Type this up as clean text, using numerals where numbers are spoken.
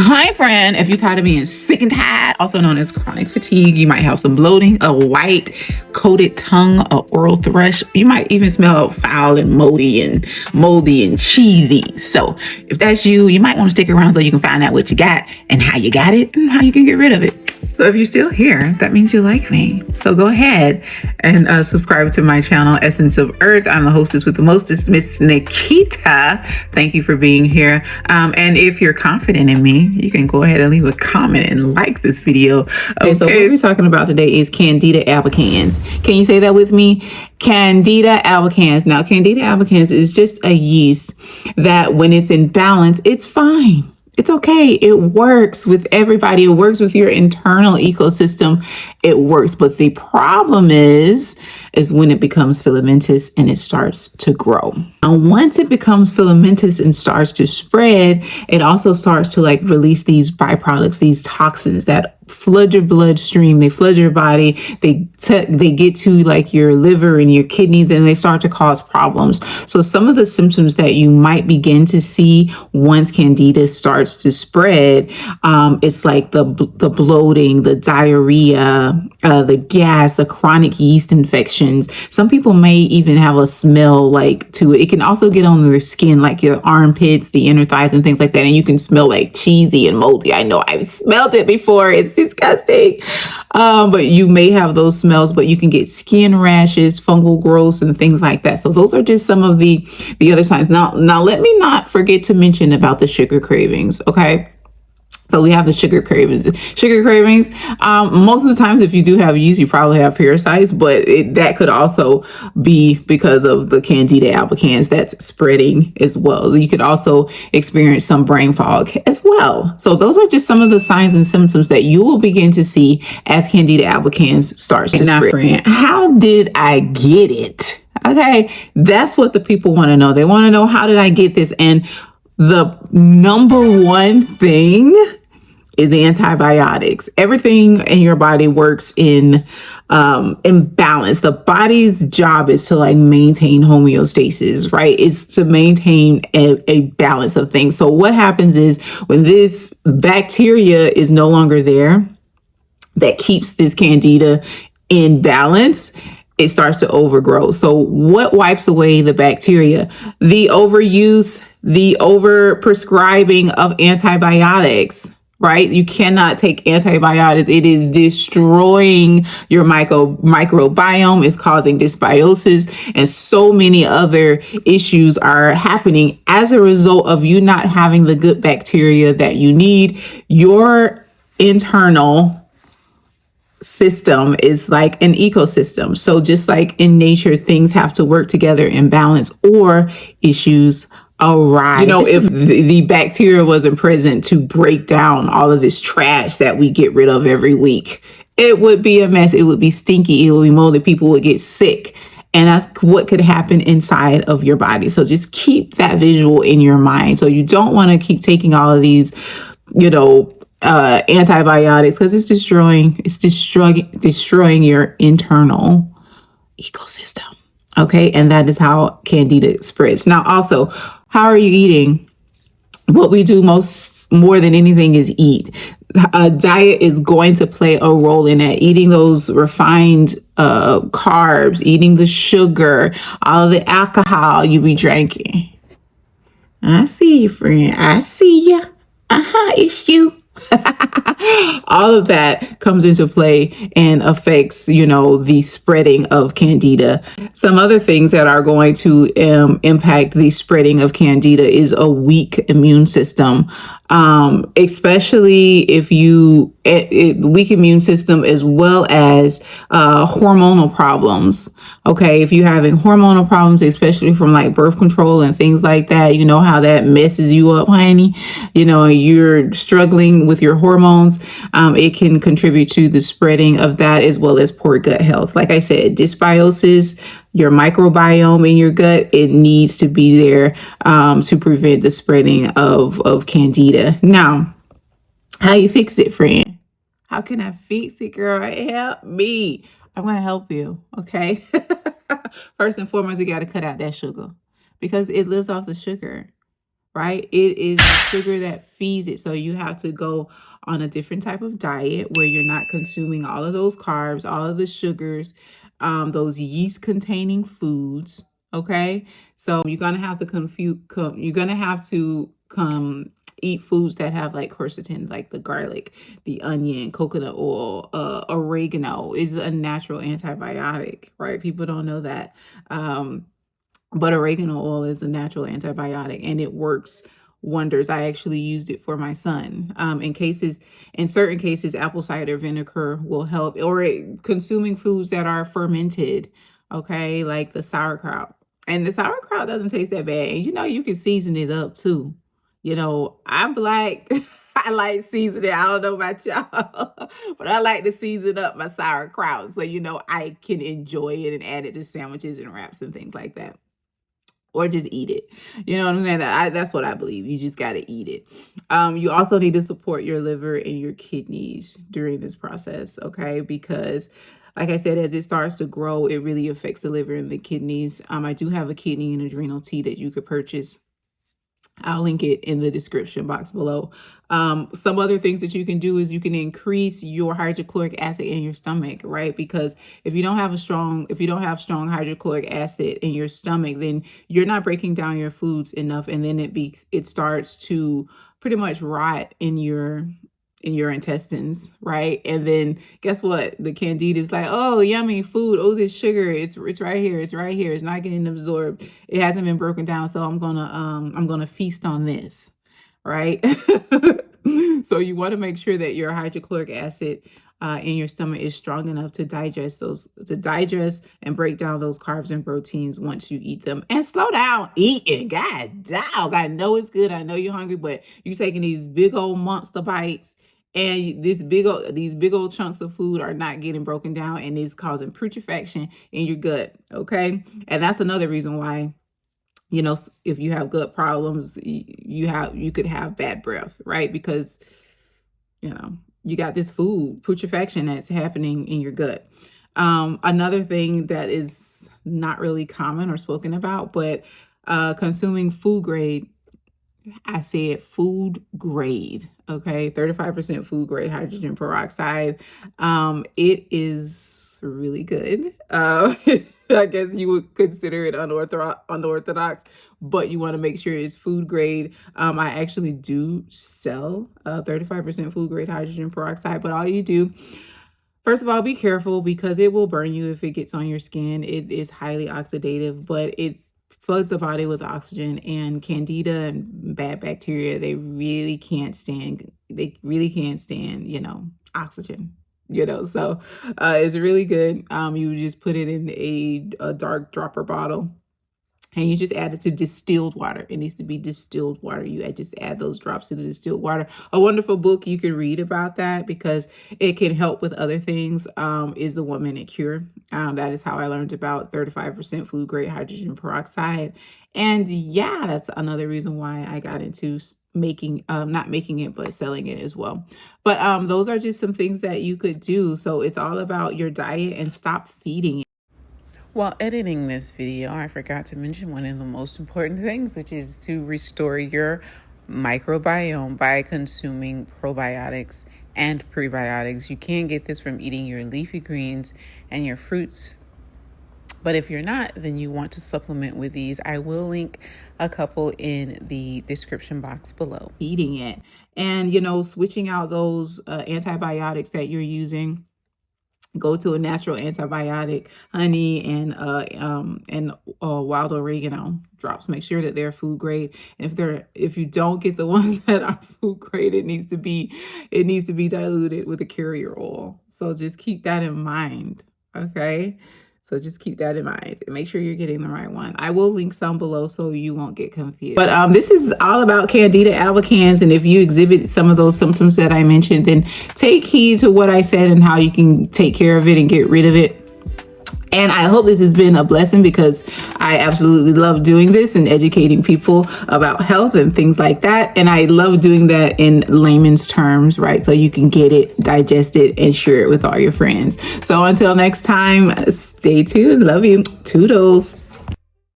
Hi, friend. If you're tired of being sick and tired, also known as chronic fatigue, you might have some bloating, a white coated tongue, a oral thrush. You might even smell foul and moldy and cheesy. So, if that's you, you might want to stick around so you can find out what you got and how you got it and how you can get rid of it. So, if you're still here, that means you like me. So, go ahead and subscribe to my channel, Essence of Earth. I'm the hostess with the mostest, Miss Nikita. Thank you for being here. And if you're confident in me, you can go ahead and leave a comment and like this video. Okay, so what we're talking about today is Candida albicans. Can you say that with me? Candida albicans. Now, Candida albicans is just a yeast that when it's in balance, it's fine. It's okay. It works with everybody. It works with your internal ecosystem. It works. But the problem is when it becomes filamentous and it starts to grow. And once it becomes filamentous and starts to spread, it also starts to release these byproducts, these toxins that flood your bloodstream, they flood your body, they get to your liver and your kidneys, and they start to cause problems. So some of the symptoms that you might begin to see once Candida starts to spread, it's like the bloating, the diarrhea, the gas, the chronic yeast infections. Some people may even have a smell to it. It can also get on their skin, like your armpits, the inner thighs, and things like that. And you can smell like cheesy and moldy. I know I've smelled it before. It's disgusting. But you may have those smells, but you can get skin rashes, fungal growths, and things like that. So those are just some of the other signs. Now let me not forget to mention about the sugar cravings. Okay. So we have the sugar cravings. Most of the times, if you do have yeast, you probably have parasites, but that could also be because of the Candida albicans that's spreading as well. You could also experience some brain fog as well. So those are just some of the signs and symptoms that you will begin to see as Candida albicans starts to spread. Friend, how did I get it? Okay, that's what the people want to know. They want to know, how did I get this? And the number one thing is antibiotics. Everything in your body works in balance. The body's job is to maintain homeostasis, right? It's to maintain a balance of things. So what happens is when this bacteria is no longer there that keeps this Candida in balance, it starts to overgrow. So what wipes away the bacteria? The overuse, the overprescribing of antibiotics, right? You cannot take antibiotics. It is destroying your microbiome. It's causing dysbiosis, and so many other issues are happening as a result of you not having the good bacteria that you need. Your internal system is like an ecosystem. So just like in nature, things have to work together in balance or issues arise. If the bacteria wasn't present to break down all of this trash that we get rid of every week, it would be a mess. It would be stinky. It would be moldy. People would get sick. And that's what could happen inside of your body. So just keep that visual in your mind. So you don't want to keep taking all of these, antibiotics, because it's destroying your internal ecosystem. Okay. And that is how Candida spreads. Now, also, how are you eating? What we do more than anything is eat. A diet is going to play a role in that. Eating those refined carbs, eating the sugar, all of the alcohol you be drinking. I see you, friend. I see you. It's you. All of that comes into play and affects, the spreading of Candida. Some other things that are going to impact the spreading of Candida is a weak immune system, especially if weak immune system, as well as hormonal problems. Okay, if you're having hormonal problems, especially from birth control and things like that, you know how that messes you up, honey. You're struggling with your hormones. It can contribute to the spreading of that, as well as poor gut health. Like I said, dysbiosis, your microbiome in your gut, it needs to be there to prevent the spreading of Candida. Now, how you fix it, friend? How can I fix it, girl? Help me. I'm going to help you, okay? First and foremost, you got to cut out that sugar, because it lives off the sugar. right? It is the sugar that feeds it. So you have to go on a different type of diet where you're not consuming all of those carbs, all of the sugars, those yeast containing foods. Okay. So you're going to have to you're going to have to eat foods that have like quercetin, like the garlic, the onion, coconut oil, oregano is a natural antibiotic, right? People don't know that. But oregano oil is a natural antibiotic and it works wonders. I actually used it for my son. In certain cases, apple cider vinegar will help, or consuming foods that are fermented, okay, like the sauerkraut. And the sauerkraut doesn't taste that bad. And you can season it up too. I'm black. I like seasoning. I don't know about y'all, but I like to season up my sauerkraut so I can enjoy it and add it to sandwiches and wraps and things like that. Or just eat it. You know what I'm saying? That's what I believe. You just got to eat it. You also need to support your liver and your kidneys during this process, okay? Because like I said, as it starts to grow, it really affects the liver and the kidneys. I do have a kidney and adrenal tea that you could purchase. I'll link it in the description box below. Some other things that you can do is you can increase your hydrochloric acid in your stomach, right? Because if you don't have strong hydrochloric acid in your stomach, then you're not breaking down your foods enough, and then it starts to pretty much rot in your intestines, right? And then guess what? The Candida is like, oh, yummy food. Oh, this sugar, it's right here. It's right here. It's not getting absorbed. It hasn't been broken down. So I'm gonna feast on this, right? So you want to make sure that your hydrochloric acid in your stomach is strong enough to digest and break down those carbs and proteins once you eat them. And slow down eating. God dog. I know it's good. I know you're hungry, but you're taking these big old monster bites. And these big old chunks of food are not getting broken down, and it's causing putrefaction in your gut. Okay. And that's another reason why, if you have gut problems, you could have bad breath, right? Because, you got this food putrefaction that's happening in your gut. Another thing that is not really common or spoken about, but consuming food grade, I said food grade, okay? 35% food grade hydrogen peroxide. It is really good. I guess you would consider it unorthodox, but you want to make sure it's food grade. I actually do sell 35% food grade hydrogen peroxide, but all you do, first of all, be careful because it will burn you if it gets on your skin. It is highly oxidative, but it floods the body with oxygen, and Candida and bad bacteria, they really can't stand oxygen, so it's really good. You just put it in a dark dropper bottle, and you just add it to distilled water. It needs to be distilled water. You just add those drops to the distilled water. A wonderful book you can read about that because it can help with other things is The 1 Minute Cure. That is how I learned about 35% food grade hydrogen peroxide. And yeah, that's another reason why I got into not making it, but selling it as well. But those are just some things that you could do. So it's all about your diet and stop feeding it. While editing this video, I forgot to mention one of the most important things, which is to restore your microbiome by consuming probiotics and prebiotics. You can get this from eating your leafy greens and your fruits. But if you're not, then you want to supplement with these. I will link a couple in the description box below. Eating it and, switching out those antibiotics that you're using. Go to a natural antibiotic, honey and wild oregano drops. Make sure that they're food grade. And if you don't get the ones that are food grade, it needs to be diluted with a carrier oil. So just keep that in mind. Okay. So just keep that in mind and make sure you're getting the right one. I will link some below so you won't get confused. But this is all about Candida albicans. And if you exhibit some of those symptoms that I mentioned, then take heed to what I said and how you can take care of it and get rid of it. And I hope this has been a blessing because I absolutely love doing this and educating people about health and things like that. And I love doing that in layman's terms, right? So you can get it, digest it, and share it with all your friends. So until next time, stay tuned. Love you. Toodles.